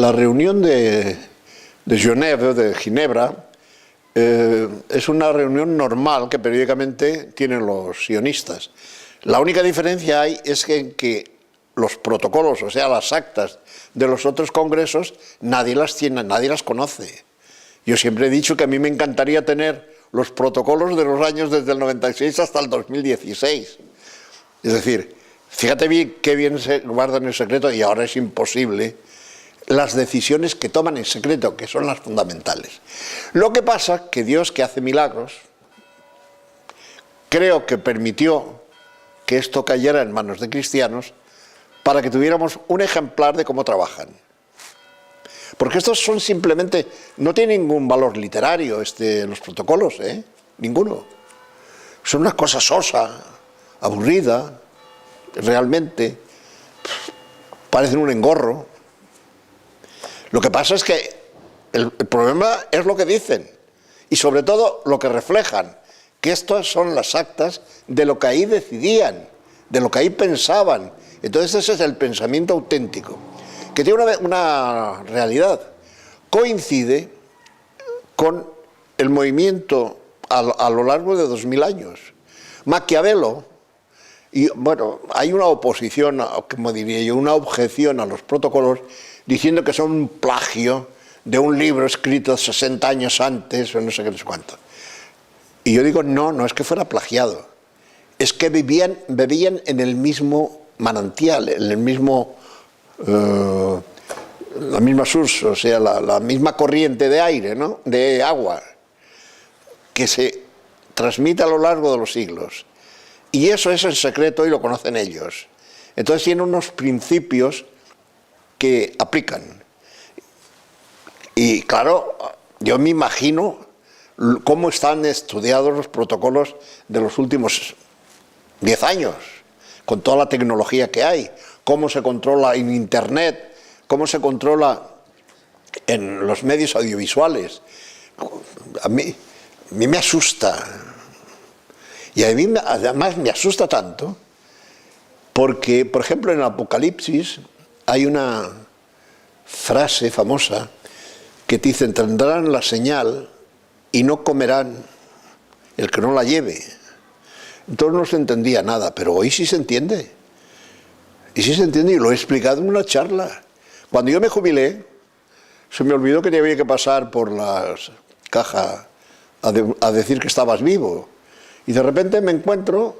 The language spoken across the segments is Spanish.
La reunión de Ginebra, es una reunión normal que periódicamente tienen los sionistas. La única diferencia hay es que los protocolos, o sea, las actas de los otros congresos, nadie las tiene, nadie las conoce. Yo siempre he dicho que a mí me encantaría tener los protocolos de los años desde el 96 hasta el 2016. Es decir, fíjate bien qué bien se guardan en secreto, y ahora es imposible, las decisiones que toman en secreto, que son las fundamentales. Lo que pasa que Dios, que hace milagros, creo que permitió que esto cayera en manos de cristianos para que tuviéramos un ejemplar de cómo trabajan. Porque estos son simplemente, no tienen ningún valor literario los protocolos, ninguno. Son una cosa sosa, aburrida, realmente, parecen un engorro. Lo que pasa es que el problema es lo que dicen y sobre todo lo que reflejan, que estas son las actas de lo que ahí decidían, de lo que ahí pensaban. Entonces ese es el pensamiento auténtico, que tiene una realidad. Coincide con el movimiento a lo largo de 2000 años. Maquiavelo, y bueno, hay una oposición, como diría yo, una objeción a los protocolos, diciendo que son un plagio de un libro escrito 60 años antes, o no sé qué, no sé cuánto. Y yo digo, no es que fuera plagiado, es que bebían en el mismo manantial, en el mismo, la misma source, o sea, la misma corriente de aire, ¿no?, de agua, que se transmite a lo largo de los siglos. Y eso es el secreto y lo conocen ellos. Entonces tienen unos principios que aplican. Y claro, yo me imagino cómo están estudiados los protocolos de los últimos 10 años, con toda la tecnología que hay, cómo se controla en Internet, cómo se controla en los medios audiovisuales. A mí me asusta. Y a mí además me asusta tanto porque, por ejemplo, en el Apocalipsis hay una frase famosa que dice: tendrán la señal y no comerán el que no la lleve. Entonces no se entendía nada, pero hoy sí se entiende. Y sí se entiende, y lo he explicado en una charla. Cuando yo me jubilé, se me olvidó que había que pasar por la caja a decir que estabas vivo. Y de repente me encuentro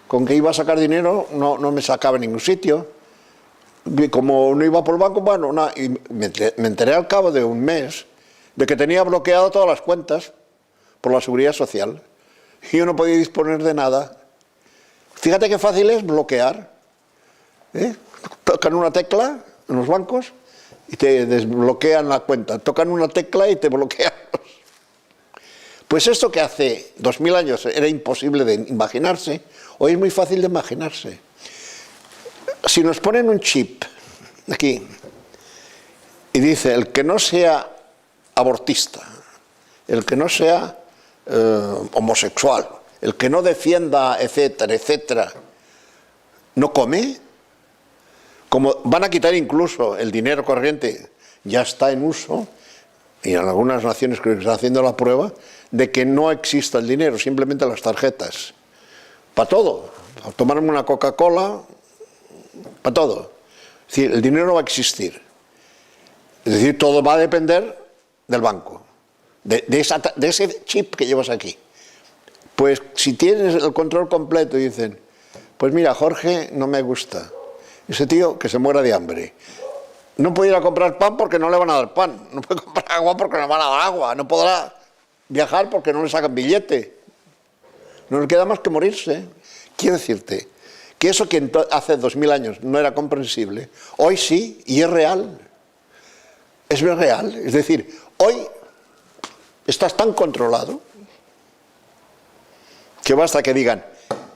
con que iba a sacar dinero, no me sacaba en ningún sitio. Y como no iba por el banco, bueno, y me enteré al cabo de un mes de que tenía bloqueado todas las cuentas por la Seguridad Social. Y yo no podía disponer de nada. Fíjate qué fácil es bloquear. Tocan una tecla en los bancos y te desbloquean la cuenta. Tocan una tecla y te bloquean. Pues esto que hace 2000 años era imposible de imaginarse, hoy es muy fácil de imaginarse. Si nos ponen un chip aquí y dice: el que no sea abortista, el que no sea homosexual, el que no defienda, etcétera, etcétera, no come, como van a quitar incluso el dinero corriente, ya está en uso, y en algunas naciones creo que están haciendo la prueba de que no exista el dinero, simplemente las tarjetas, para todo, para tomarme una Coca-Cola, para todo. Es decir, el dinero no va a existir. Es decir, todo va a depender del banco, de ese chip que llevas aquí. Pues si tienes el control completo y dicen: pues mira, Jorge no me gusta, ese tío que se muera de hambre, no puede ir a comprar pan porque no le van a dar pan, no puede comprar agua porque no le van a dar agua, no podrá viajar porque no le sacan billete, no le queda más que morirse. Quiero decirte que eso que hace 2000 años no era comprensible, hoy sí, y es real. Es real. Es decir, hoy estás tan controlado que basta que digan: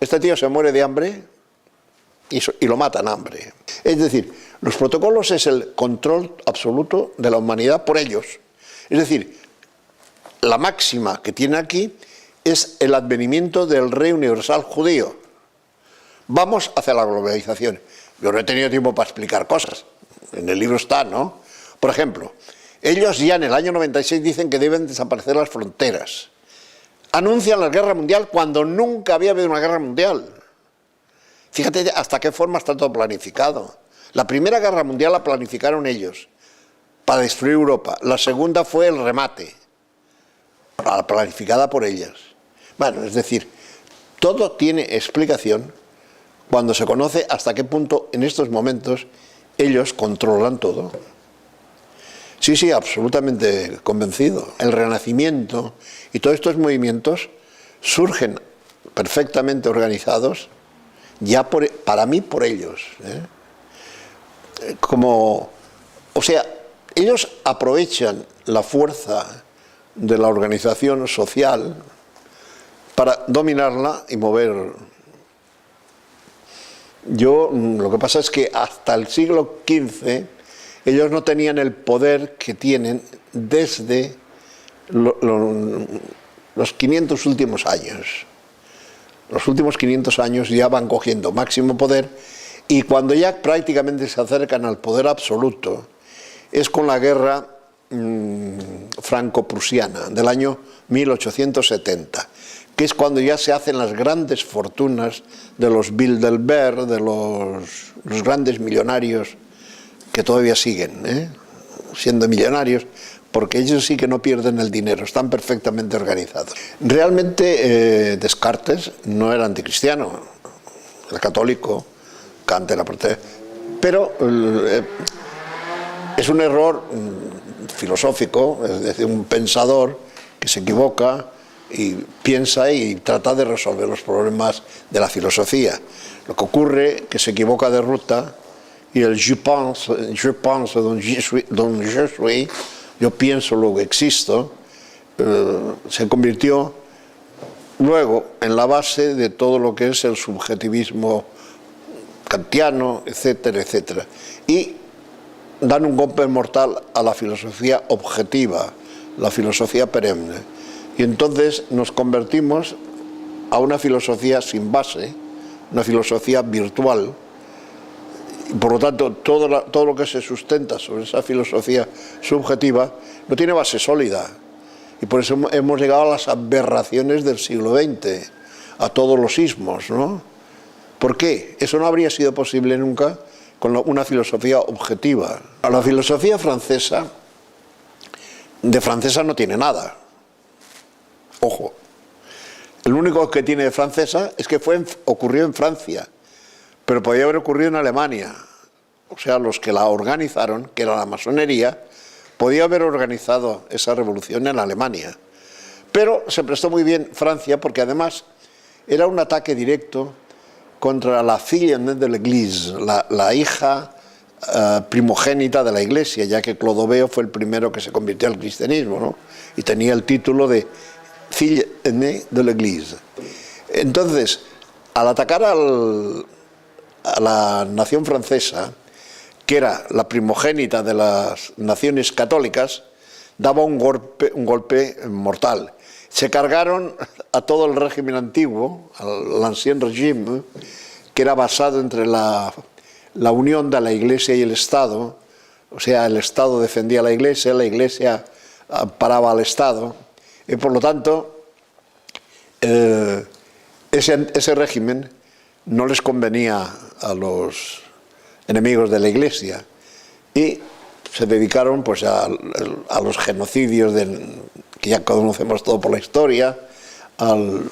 este tío se muere de hambre, y lo matan a hambre. Es decir, los protocolos es el control absoluto de la humanidad por ellos. Es decir, la máxima que tiene aquí es el advenimiento del Rey Universal Judío. Vamos hacia la globalización. Yo no he tenido tiempo para explicar cosas. En el libro está, ¿no? Por ejemplo, ellos ya en el año 96 dicen que deben desaparecer las fronteras. Anuncian la guerra mundial cuando nunca había habido una guerra mundial. Fíjate hasta qué forma está todo planificado. La primera guerra mundial la planificaron ellos para destruir Europa. La segunda fue el remate, planificada por ellas. Bueno, es decir, todo tiene explicación cuando se conoce hasta qué punto en estos momentos ellos controlan todo. Sí, sí, absolutamente convencido. El Renacimiento y todos estos movimientos surgen perfectamente organizados ya para mí por ellos. O sea, ellos aprovechan la fuerza de la organización social para dominarla y mover. Lo que pasa es que hasta el siglo XV ellos no tenían el poder que tienen desde los 500 últimos años. Los últimos 500 años ya van cogiendo máximo poder, y cuando ya prácticamente se acercan al poder absoluto es con la guerra franco-prusiana del año 1870, que es cuando ya se hacen las grandes fortunas de los Bilderberg, de los grandes millonarios que todavía siguen siendo millonarios, porque ellos sí que no pierden el dinero, están perfectamente organizados. Realmente Descartes no era anticristiano, era católico, Kant era protestante, pero es un error filosófico, es decir, un pensador que se equivoca y piensa y trata de resolver los problemas de la filosofía. Lo que ocurre es que se equivoca de ruta, y el je pense donc je suis, yo pienso, luego existo, se convirtió luego en la base de todo lo que es el subjetivismo kantiano, etcétera, etcétera. Y dan un golpe mortal a la filosofía objetiva, la filosofía perenne. Y entonces nos convertimos a una filosofía sin base, una filosofía virtual. Y por lo tanto, todo lo que se sustenta sobre esa filosofía subjetiva no tiene base sólida. Y por eso hemos llegado a las aberraciones del siglo XX, a todos los ismos, ¿no? ¿Por qué? Eso no habría sido posible nunca con una filosofía objetiva. La filosofía francesa, de francesa no tiene nada. Ojo. El único que tiene de francesa es que ocurrió en Francia, pero podía haber ocurrido en Alemania. O sea, los que la organizaron, que era la masonería, podía haber organizado esa revolución en Alemania. Pero se prestó muy bien Francia, porque además era un ataque directo contra la fille de l'Église, la hija primogénita de la Iglesia, ya que Clodoveo fue el primero que se convirtió al cristianismo, ¿no? Y tenía el título de fille aînée de l'Église. Entonces, al atacar a la nación francesa, que era la primogénita de las naciones católicas, daba un golpe mortal. Se cargaron a todo el régimen antiguo, al ancien régime, que era basado entre la unión de la Iglesia y el Estado. O sea, el Estado defendía a la Iglesia amparaba al Estado, y por lo tanto ese régimen no les convenía a los enemigos de la Iglesia, y se dedicaron pues a los genocidios que ya conocemos todo por la historia, al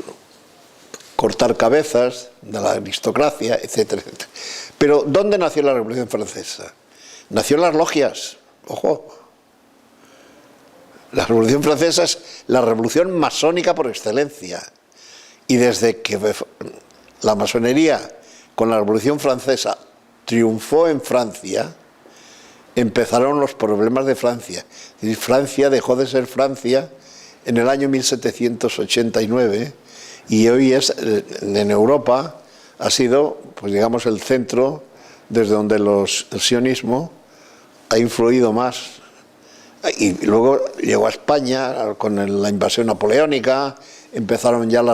cortar cabezas de la aristocracia, etcétera, etcétera. Pero ¿dónde nació la Revolución Francesa? Nació en las logias, ojo. La Revolución Francesa es la revolución masónica por excelencia, y desde que la masonería con la Revolución Francesa triunfó en Francia, empezaron los problemas de Francia. Y Francia dejó de ser Francia en el año 1789, y hoy en Europa ha sido, pues digamos, el centro desde donde el sionismo ha influido más. Y luego llegó a España con la invasión napoleónica, empezaron ya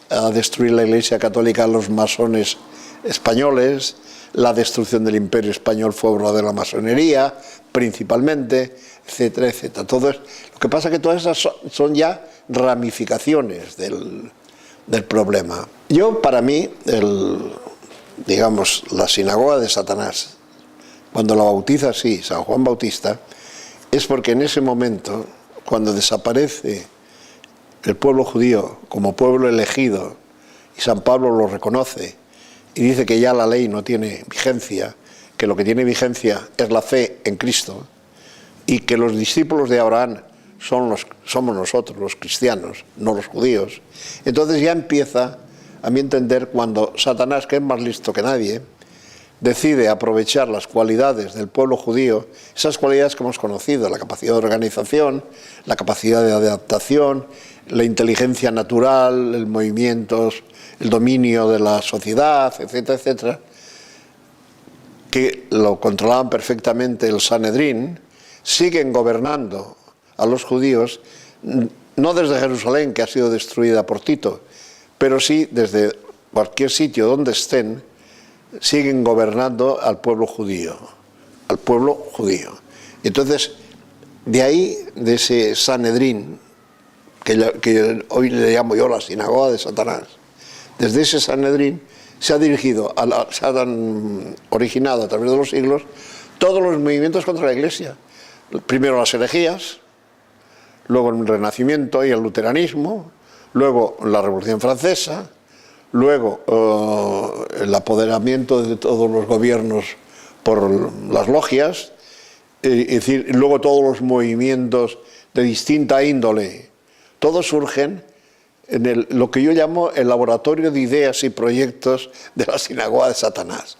a destruir la Iglesia Católica los masones españoles. La destrucción del Imperio Español fue obra de la masonería, principalmente, etcétera, etcétera. Lo que pasa es que todas esas son ya ramificaciones del problema. Para mí, digamos, la sinagoga de Satanás, cuando la bautiza así San Juan Bautista, es porque en ese momento, cuando desaparece el pueblo judío como pueblo elegido, y San Pablo lo reconoce y dice que ya la ley no tiene vigencia, que lo que tiene vigencia es la fe en Cristo, y que los discípulos de Abraham somos nosotros, los cristianos, no los judíos. Entonces ya empieza, a mi entender, cuando Satanás, que es más listo que nadie, decide aprovechar las cualidades del pueblo judío, esas cualidades que hemos conocido, la capacidad de organización, la capacidad de adaptación, la inteligencia natural, el movimiento, el dominio de la sociedad, etcétera, etcétera, que lo controlaban perfectamente el Sanedrín, siguen gobernando a los judíos, no desde Jerusalén, que ha sido destruida por Tito, pero sí desde cualquier sitio donde estén, siguen gobernando al pueblo judío, Entonces, de ahí, de ese Sanedrín, que hoy le llamo yo la sinagoga de Satanás, desde ese Sanedrín se han originado a través de los siglos todos los movimientos contra la Iglesia. Primero las herejías, luego el Renacimiento y el luteranismo, luego la Revolución Francesa, luego el apoderamiento de todos los gobiernos por las logias, es decir, luego todos los movimientos de distinta índole, todos surgen en lo que yo llamo el laboratorio de ideas y proyectos de la sinagoga de Satanás.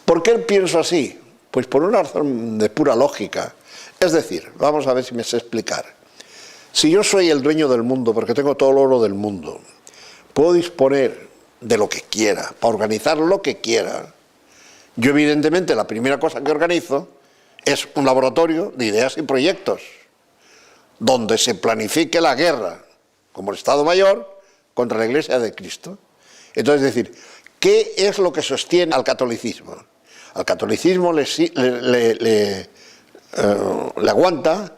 ¿Por qué pienso así? Pues por una razón de pura lógica. Es decir, vamos a ver si me sé explicar. Si yo soy el dueño del mundo, porque tengo todo el oro del mundo, puedo disponer de lo que quiera, para organizar lo que quiera. Yo, evidentemente, la primera cosa que organizo es un laboratorio de ideas y proyectos, donde se planifique la guerra, como el Estado Mayor, contra la Iglesia de Cristo. Entonces, es decir, ¿qué es lo que sostiene al catolicismo? Al catolicismo le aguanta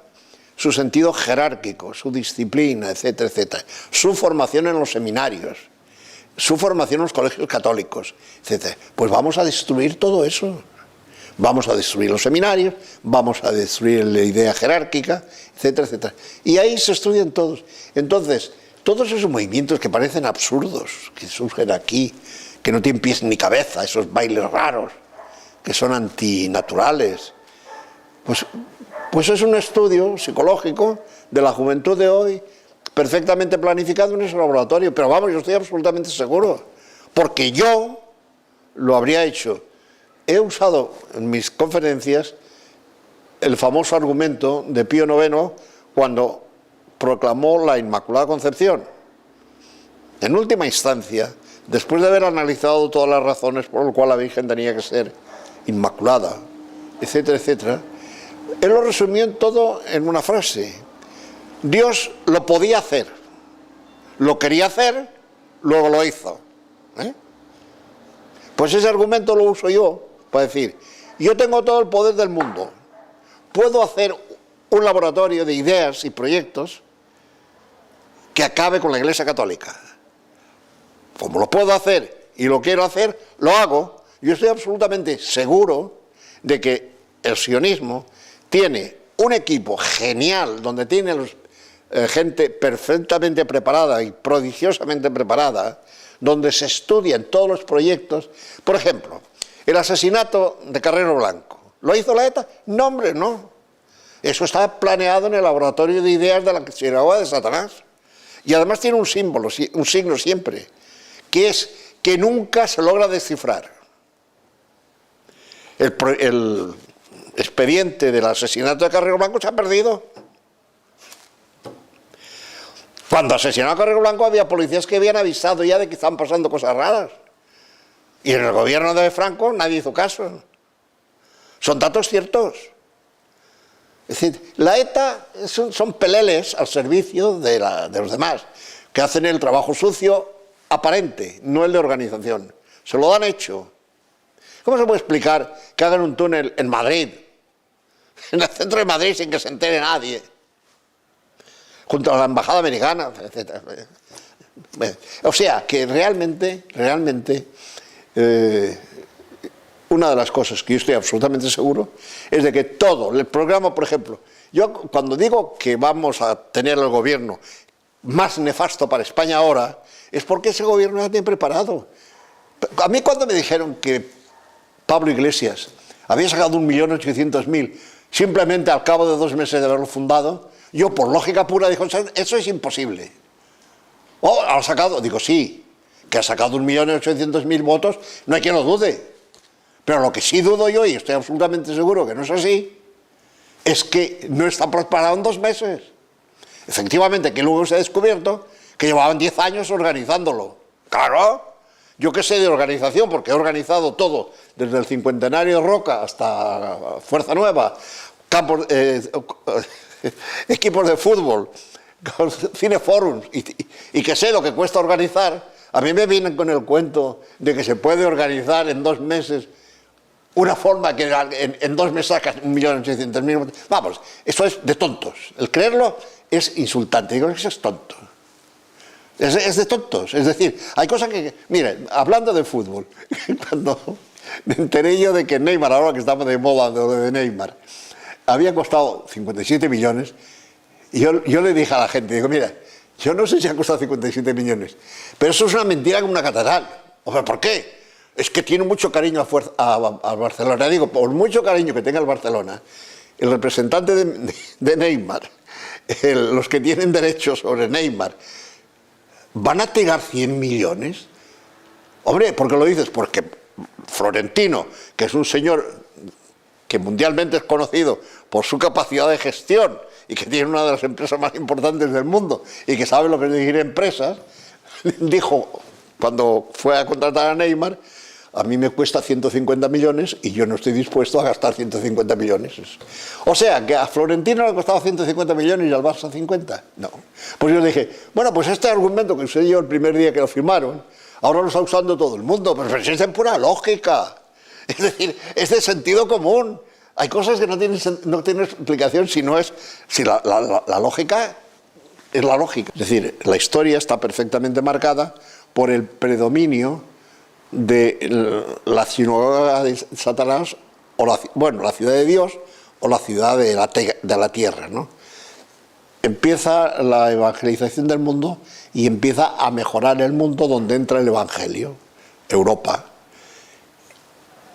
su sentido jerárquico, su disciplina, etcétera, etcétera, su formación en los seminarios, su formación en los colegios católicos, etcétera. Pues vamos a destruir todo eso. Vamos a destruir los seminarios, vamos a destruir la idea jerárquica, etcétera, etcétera. Y ahí se estudian todos. Entonces, todos esos movimientos que parecen absurdos, que surgen aquí, que no tienen pies ni cabeza, esos bailes raros, que son antinaturales, pues es un estudio psicológico de la juventud de hoy, perfectamente planificado en ese laboratorio. Pero vamos, yo estoy absolutamente seguro, porque yo lo habría hecho. He usado en mis conferencias el famoso argumento de Pío IX cuando proclamó la Inmaculada Concepción. En última instancia, después de haber analizado todas las razones por las cuales la Virgen tenía que ser inmaculada, etcétera, etcétera, él lo resumió todo en una frase. Dios lo podía hacer, lo quería hacer, luego lo hizo. Pues ese argumento lo uso yo para decir, yo tengo todo el poder del mundo, puedo hacer un laboratorio de ideas y proyectos que acabe con la Iglesia Católica. Como lo puedo hacer y lo quiero hacer, lo hago. Yo estoy absolutamente seguro de que el sionismo tiene un equipo genial, donde tiene gente perfectamente preparada y prodigiosamente preparada, donde se estudian todos los proyectos. Por ejemplo, el asesinato de Carrero Blanco, ¿lo hizo la ETA? No, hombre, no. Eso está planeado en el laboratorio de ideas de la sinagoga de Satanás. Y además tiene un símbolo, un signo siempre, que es que nunca se logra descifrar. El expediente del asesinato de Carrero Blanco se ha perdido. Cuando asesinaron a Carrero Blanco había policías que habían avisado ya de que estaban pasando cosas raras. Y en el gobierno de Franco nadie hizo caso. Son datos ciertos. Es decir, la ETA son peleles al servicio de los demás, que hacen el trabajo sucio aparente, no el de organización. Se lo dan hecho. ¿Cómo se puede explicar que hagan un túnel en Madrid en el centro de Madrid sin que se entere nadie, junto a la embajada americana, etc. O sea, que realmente, una de las cosas que yo estoy absolutamente seguro es de que todo, el programa, por ejemplo, yo cuando digo que vamos a tener el gobierno más nefasto para España ahora, es porque ese gobierno ya tiene preparado. A mí cuando me dijeron que Pablo Iglesias había sacado 1.800.000 simplemente al cabo de 2 meses de haberlo fundado, yo por lógica pura digo, eso es imposible. Oh, ¿ha sacado? Digo, sí, que ha sacado 1.800.000 votos, no hay quien lo dude. Pero lo que sí dudo yo, y estoy absolutamente seguro que no es así, es que no está preparado en 2 meses. Efectivamente, que luego se ha descubierto que llevaban 10 años organizándolo. Claro, yo que sé de organización, porque he organizado todo, desde el cincuentenario de Roca hasta Fuerza Nueva, campos, equipos de fútbol, cineforums, y que sé lo que cuesta organizar. A mí me vienen con el cuento de que se puede organizar en 2 meses una forma que en 2 meses sacas 1.800.000. Vamos, eso es de tontos. El creerlo es insultante. Digo, eso es tonto. Es de tontos. Es decir, hay cosas que... Mire, hablando de fútbol, cuando me enteré yo de que Neymar, ahora que estamos de moda de Neymar, había costado 57 millones, y yo le dije a la gente, digo, mira, yo no sé si ha costado 57 millones, pero eso es una mentira como una catedral. O sea, ¿por qué? Es que tiene mucho cariño a Barcelona. Digo, por mucho cariño que tenga el Barcelona, el representante de Neymar, los que tienen derechos sobre Neymar, ¿van a tirar 100 millones? Hombre, ¿por qué lo dices? Porque Florentino, que es un señor que mundialmente es conocido por su capacidad de gestión y que tiene una de las empresas más importantes del mundo y que sabe lo que es dirigir empresas, dijo, cuando fue a contratar a Neymar, a mí me cuesta 150 millones y yo no estoy dispuesto a gastar 150 millones. O sea, que a Florentino le costaba 150 millones y al Barça 50. No. Pues yo dije, bueno, pues este argumento que usé yo el primer día que lo firmaron, ahora lo está usando todo el mundo, pero es de pura lógica. Es decir, es de sentido común. Hay cosas que no tienen explicación si la lógica es la lógica. Es decir, la historia está perfectamente marcada por el predominio de la sinagoga de Satanás, o la ciudad de Dios, o la ciudad de la tierra, ¿no? Empieza la evangelización del mundo y empieza a mejorar el mundo donde entra el evangelio, Europa.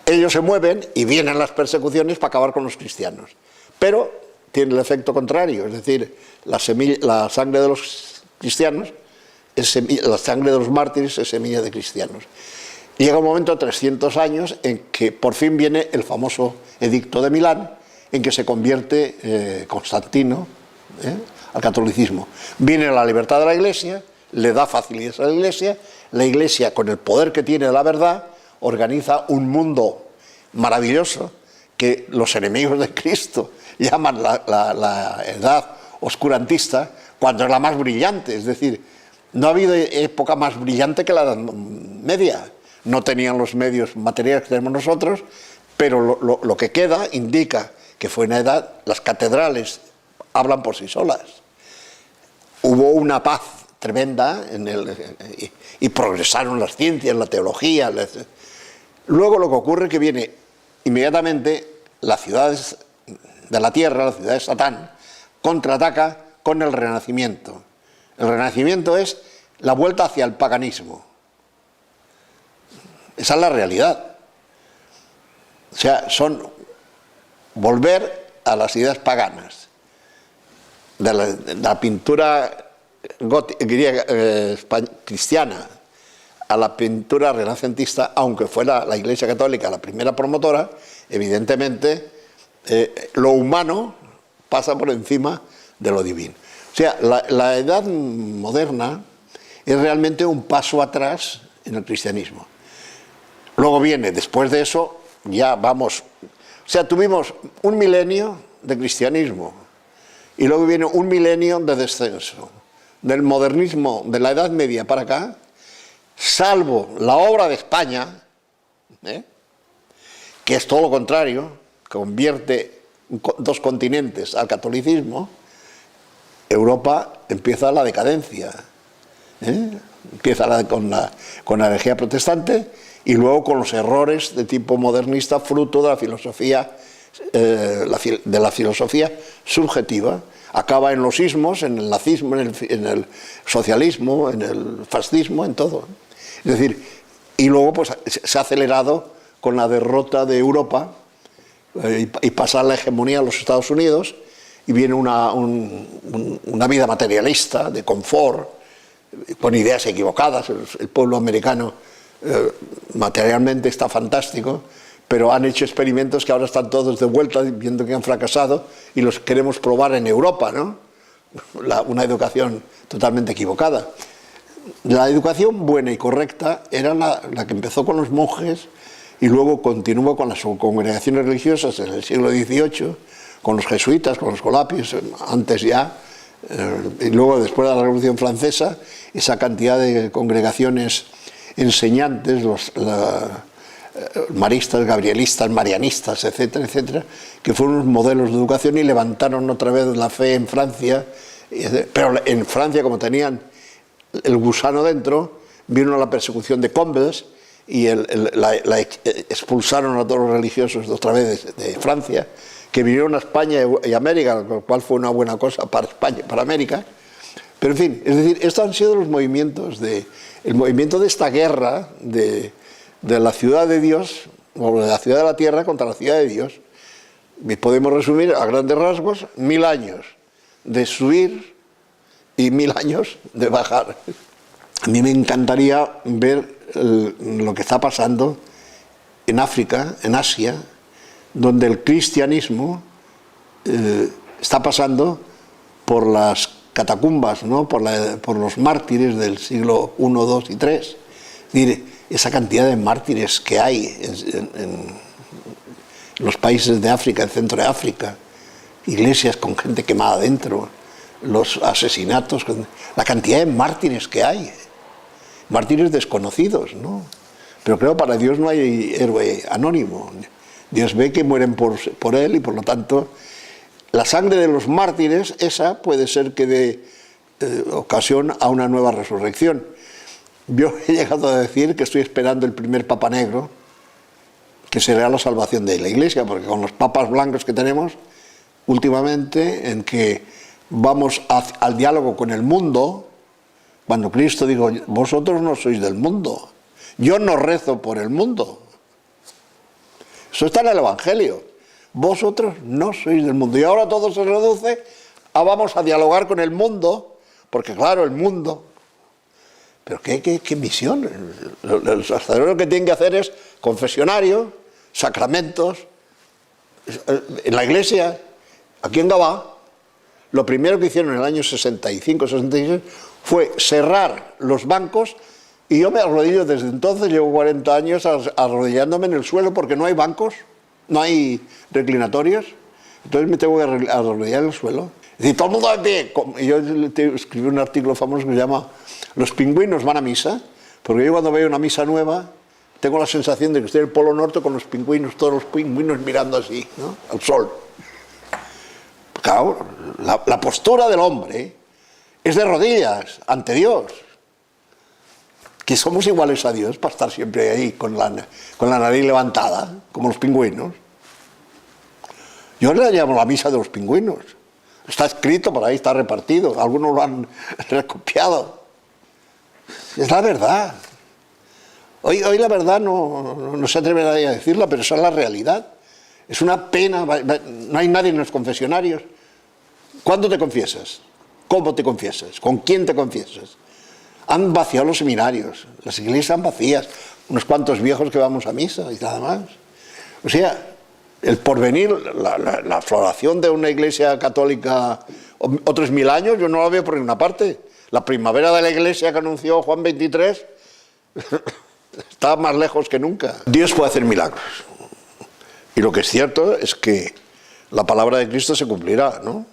Ellos se mueven y vienen las persecuciones para acabar con los cristianos, pero tiene el efecto contrario, es decir, la sangre de los cristianos, la sangre de los mártires es semilla de cristianos. Llega un momento, 300 años, en que por fin viene el famoso Edicto de Milán, en que se convierte Constantino al catolicismo. Viene la libertad de la Iglesia, le da facilidades a la Iglesia con el poder que tiene de la verdad, organiza un mundo maravilloso que los enemigos de Cristo llaman la edad oscurantista, cuando es la más brillante. Es decir, no ha habido época más brillante que la Edad Media. No tenían los medios materiales que tenemos nosotros, pero lo que queda indica que fue una edad, las catedrales hablan por sí solas. Hubo una paz tremenda y progresaron las ciencias, la teología. Luego lo que ocurre es que viene inmediatamente las ciudades de la tierra, la ciudad de Satán, contraataca con el Renacimiento. El Renacimiento es la vuelta hacia el paganismo. Esa es la realidad. O sea, son volver a las ideas paganas. De la pintura griega, cristiana a la pintura renacentista, aunque fuera la Iglesia Católica la primera promotora, evidentemente lo humano pasa por encima de lo divino. O sea, la edad moderna es realmente un paso atrás en el cristianismo. Luego viene, después de eso, ya vamos... O sea, tuvimos un milenio de cristianismo y luego viene un milenio de descenso. Del modernismo de la Edad Media para acá, salvo la obra de España, que es todo lo contrario, convierte dos continentes al catolicismo, Europa empieza la decadencia. Empieza con la herejía protestante y luego con los errores de tipo modernista, fruto de la filosofía, de la filosofía subjetiva. Acaba en los ismos, en el nazismo, en el socialismo, en el fascismo, en todo. Es decir, y luego pues se ha acelerado con la derrota de Europa y pasar la hegemonía a los Estados Unidos, y viene una vida materialista, de confort, con ideas equivocadas. El pueblo americano materialmente está fantástico, pero han hecho experimentos que ahora están todos de vuelta viendo que han fracasado y los queremos probar en Europa, ¿no? Una educación totalmente equivocada. La educación buena y correcta era la que empezó con los monjes y luego continuó con las congregaciones religiosas en el siglo XVIII, con los jesuitas, con los colapios, antes ya, y luego después de la Revolución Francesa, esa cantidad de congregaciones enseñantes, los maristas, gabrielistas, marianistas, etcétera, etcétera, que fueron unos modelos de educación y levantaron otra vez la fe en Francia. Pero en Francia, como tenían el gusano dentro, vino la persecución de Combes y expulsaron a todos los religiosos otra vez de Francia, que vinieron a España y América, lo cual fue una buena cosa para España, para América. Pero en fin, es decir, estos han sido los movimientos el movimiento de esta guerra de la ciudad de Dios, o de la ciudad de la tierra contra la ciudad de Dios. Y podemos resumir a grandes rasgos: 1000 años de subir y 1000 años de bajar. A mí me encantaría ver lo que está pasando en África, en Asia, donde el cristianismo está pasando por las catacumbas, ¿no? por los mártires del siglo I, II y III. Es decir, esa cantidad de mártires que hay en los países de África, el centro de África, iglesias con gente quemada dentro, los asesinatos, la cantidad de mártires que hay, mártires desconocidos, ¿no? Pero creo para Dios no hay héroe anónimo. Dios ve que mueren por él y por lo tanto la sangre de los mártires, esa puede ser que dé ocasión a una nueva resurrección. Yo he llegado a decir que estoy esperando el primer Papa Negro, que será la salvación de la Iglesia, porque con los papas blancos que tenemos últimamente, en que vamos al diálogo con el mundo, cuando Cristo dijo: vosotros no sois del mundo, yo no rezo por el mundo. Eso está en el Evangelio. Vosotros no sois del mundo. Y ahora todo se reduce a vamos a dialogar con el mundo, porque claro, el mundo... Pero ¿qué misión? Los sacerdotes lo que tienen que hacer es confesionario, sacramentos. En la iglesia, aquí en Gabá, lo primero que hicieron en el año 65, 66, fue cerrar los bancos. Y yo me arrodillo desde entonces, llevo 40 años arrodillándome en el suelo porque no hay bancos, no hay reclinatorios, entonces me tengo que arrodillar en el suelo. Es decir, todo el mundo de pie. Y yo escribí un artículo famoso que se llama "Los pingüinos van a misa", porque yo cuando veo una misa nueva tengo la sensación de que estoy en el Polo Norte con los pingüinos, todos los pingüinos mirando así, ¿no?, al sol. Claro, la postura del hombre es de rodillas ante Dios. Que somos iguales a Dios para estar siempre ahí con la nariz levantada, como los pingüinos. Yo le llamo la misa de los pingüinos. Está escrito por ahí, está repartido, algunos lo han recopiado. Es la verdad. Hoy la verdad no se atreve nadie a decirla, pero esa es la realidad. Es una pena, no hay nadie en los confesionarios. ¿Cuándo te confiesas? ¿Cómo te confiesas? ¿Con quién te confiesas? Han vaciado los seminarios, las iglesias están vacías, unos cuantos viejos que vamos a misa y nada más. O sea, el porvenir, la floración de una iglesia católica otros 1000 años, yo no la veo por ninguna parte. La primavera de la iglesia que anunció Juan XXIII está más lejos que nunca. Dios puede hacer milagros. Y lo que es cierto es que la palabra de Cristo se cumplirá, ¿no?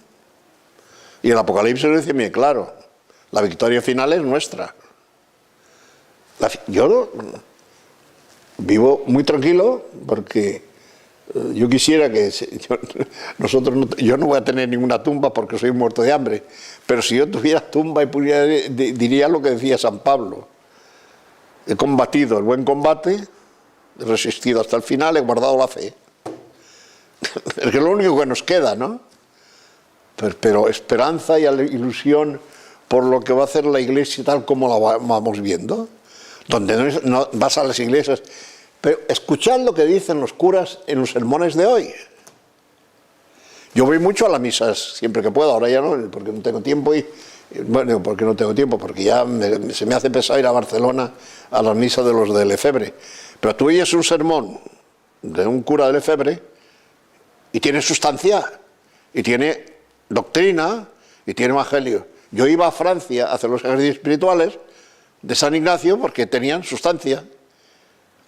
Y el Apocalipsis lo dice bien claro. La victoria final es nuestra. Yo vivo muy tranquilo porque Yo quisiera que yo no voy a tener ninguna tumba porque soy muerto de hambre, pero si yo tuviera tumba y pudiera, diría lo que decía San Pablo: he combatido el buen combate, he resistido hasta el final, he guardado la fe. Es que es lo único que nos queda, ¿no? Pero esperanza y ilusión por lo que va a hacer la Iglesia tal como la vamos viendo, donde no vas a las iglesias. Pero escuchad lo que dicen los curas en los sermones de hoy. Yo voy mucho a las misas siempre que puedo, ahora ya no, porque no tengo tiempo bueno, porque no tengo tiempo, porque ya se me hace pesado ir a Barcelona a las misas de los de Lefebvre. Pero tú oyes un sermón de un cura de Lefebvre y tiene sustancia, y tiene doctrina, y tiene evangelio. Yo iba a Francia a hacer los ejercicios espirituales de San Ignacio porque tenían sustancia.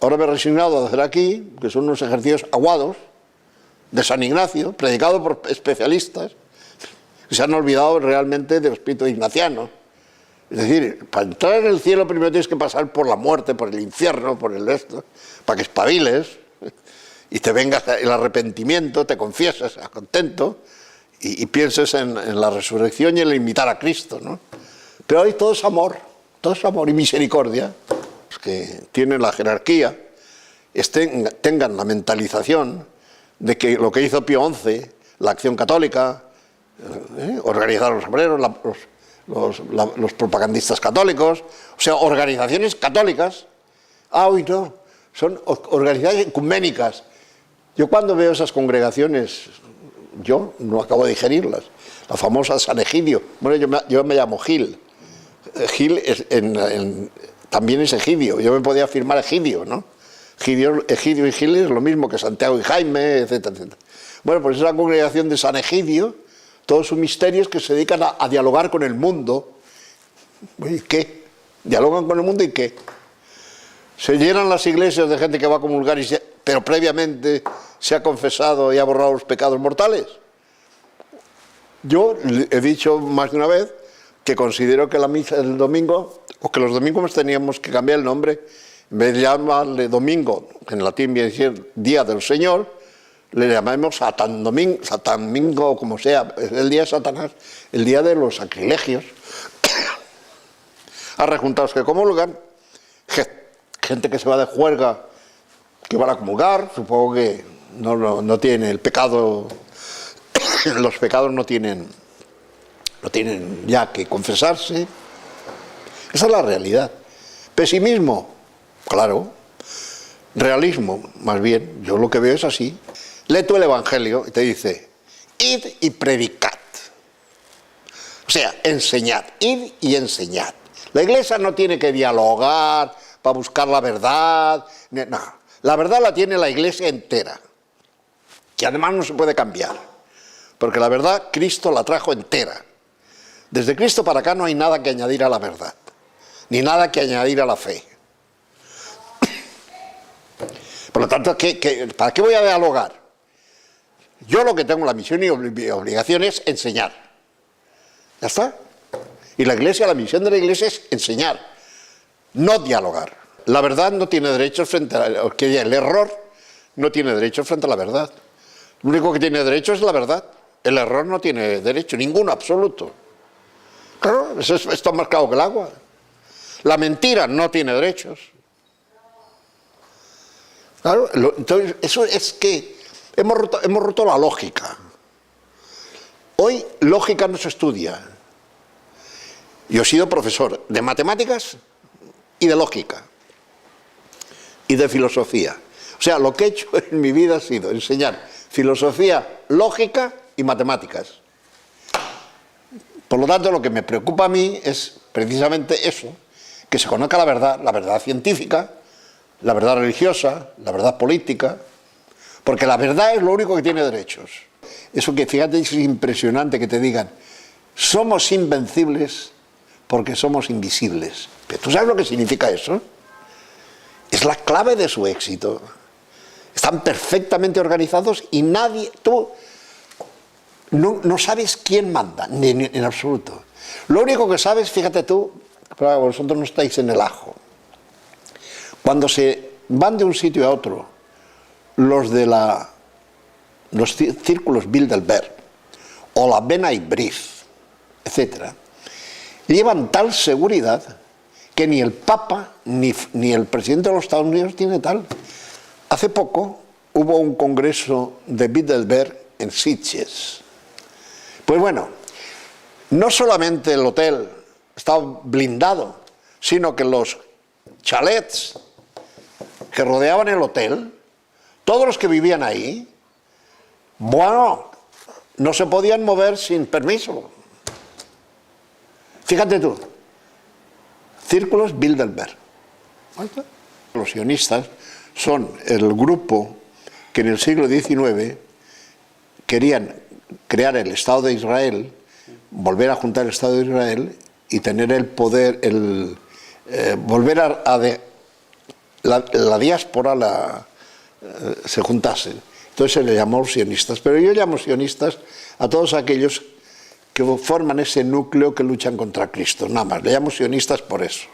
Ahora me he resignado a hacer aquí, que son unos ejercicios aguados de San Ignacio, predicados por especialistas, que se han olvidado realmente del espíritu ignaciano. Es decir, para entrar en el cielo primero tienes que pasar por la muerte, por el infierno, por el resto, para que espabiles y te venga el arrepentimiento, te confieses contento y pienses en la resurrección y en el imitar a Cristo, ¿no? Pero hoy todo es amor y misericordia. Los que tienen la jerarquía tengan la mentalización de que lo que hizo Pío XI, la Acción Católica, organizar a los obreros, los propagandistas católicos, o sea, organizaciones católicas. Hoy no, son organizaciones ecuménicas. Yo cuando veo esas congregaciones, yo no acabo de digerirlas. La famosa San Egidio, bueno, yo me llamo Gil. Gil también es Egidio, yo me podía afirmar Egidio, ¿no? Egidio y Gil es lo mismo que Santiago y Jaime, etcétera, etcétera. Bueno, pues es la congregación de San Egidio, todos sus misterios que se dedican a dialogar con el mundo. ¿Y qué? ¿Dialogan con el mundo y qué? Se llenan las iglesias de gente que va a comulgar, pero previamente se ha confesado y ha borrado los pecados mortales. Yo he dicho más de una vez que considero que la misa del domingo, o que los domingos teníamos que cambiar el nombre, en vez de llamarle domingo, que en latín viene a decir Día del Señor, le llamamos Satán Domingo, o como sea, es el día de Satanás, el día de los sacrilegios. A rejuntados que comulgan, gente que se va de juerga, que van a comulgar, supongo que no tiene el pecado, los pecados no tienen ya que confesarse. Esa es la realidad. Pesimismo, claro. Realismo, más bien, yo lo que veo es así. Lee tú el Evangelio y te dice: id y predicad. O sea, enseñad, id y enseñad. La Iglesia no tiene que dialogar para buscar la verdad. No, la verdad la tiene la Iglesia entera, que además no se puede cambiar, porque la verdad Cristo la trajo entera. Desde Cristo para acá no hay nada que añadir a la verdad, ni nada que añadir a la fe. Por lo tanto, ¿para qué voy a dialogar? Yo lo que tengo, la misión y obligación es enseñar. ¿Ya está? Y la misión de la Iglesia es enseñar, no dialogar. La verdad no tiene derechos frente a... El error no tiene derechos frente a la verdad. Lo único que tiene derecho es la verdad. El error no tiene derecho, ninguno, absoluto. Claro, esto es más claro que el agua. La mentira no tiene derechos. Claro, entonces eso es que hemos roto la lógica. Hoy lógica no se estudia. Yo he sido profesor de matemáticas y de lógica y de filosofía. O sea, lo que he hecho en mi vida ha sido enseñar filosofía, lógica y matemáticas. Por lo tanto, lo que me preocupa a mí es precisamente eso, que se conozca la verdad científica, la verdad religiosa, la verdad política, porque la verdad es lo único que tiene derechos. Eso que, fíjate, es impresionante que te digan: somos invencibles porque somos invisibles. ¿Pero tú sabes lo que significa eso? Es la clave de su éxito. Están perfectamente organizados y tú no sabes quién manda, en absoluto. Lo único que sabes, fíjate tú, pero vosotros no estáis en el ajo. Cuando se van de un sitio a otro los de la los círculos Bilderberg o la Benay Brief, etc., llevan tal seguridad que ni el Papa ni el presidente de los Estados Unidos tiene tal. Hace poco hubo un congreso de Bilderberg en Sitges. Pues bueno, no solamente el hotel estaba blindado, sino que los chalets que rodeaban el hotel, todos los que vivían ahí, bueno, no se podían mover sin permiso. Fíjate tú, círculos Bilderberg. Los sionistas son el grupo que en el siglo XIX querían crear el Estado de Israel, volver a juntar el Estado de Israel y tener el poder, volver a la diáspora se juntase. Entonces se le llamó sionistas, pero yo llamo sionistas a todos aquellos que forman ese núcleo que luchan contra Cristo, nada más, le llamo sionistas por eso.